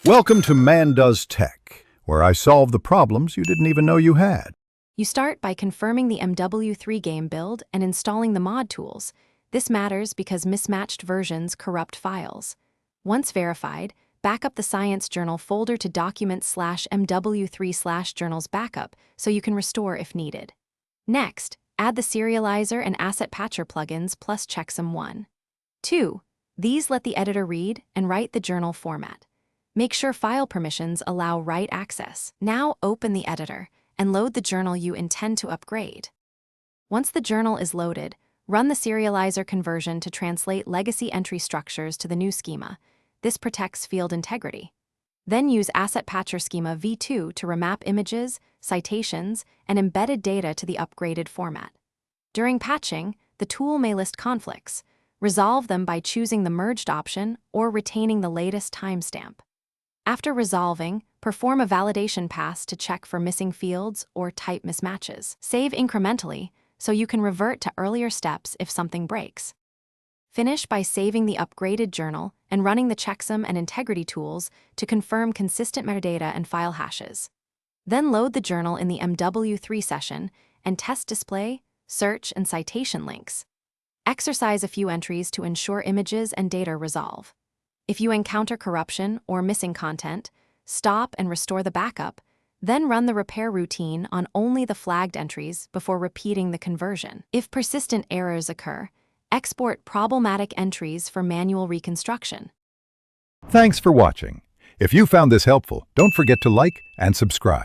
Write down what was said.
Welcome to Man Does Tech, where I solve the problems you didn't even know you had. You start by confirming the MW3 game build and installing the mod tools. This matters because mismatched versions corrupt files. Once verified, back up the Science Journal folder to document/MW3/journals backup so you can restore if needed. Next, add the serializer and asset patcher plugins plus checksum 1. 2. These let the editor read and write the journal format. Make sure file permissions allow write access. Now open the editor and load the journal you intend to upgrade. Once the journal is loaded, run the serializer conversion to translate legacy entry structures to the new schema. This protects field integrity. Then use Asset Patcher Schema v2 to remap images, citations, and embedded data to the upgraded format. During patching, the tool may list conflicts. Resolve them by choosing the merged option or retaining the latest timestamp. After resolving, perform a validation pass to check for missing fields or type mismatches. Save incrementally so you can revert to earlier steps if something breaks. Finish by saving the upgraded journal and running the checksum and integrity tools to confirm consistent metadata and file hashes. Then load the journal in the MW3 session and test display, search, and citation links. Exercise a few entries to ensure images and data resolve. If you encounter corruption or missing content, stop and restore the backup, then run the repair routine on only the flagged entries before repeating the conversion. If persistent errors occur, export problematic entries for manual reconstruction. Thanks for watching. If you found this helpful, don't forget to like and subscribe.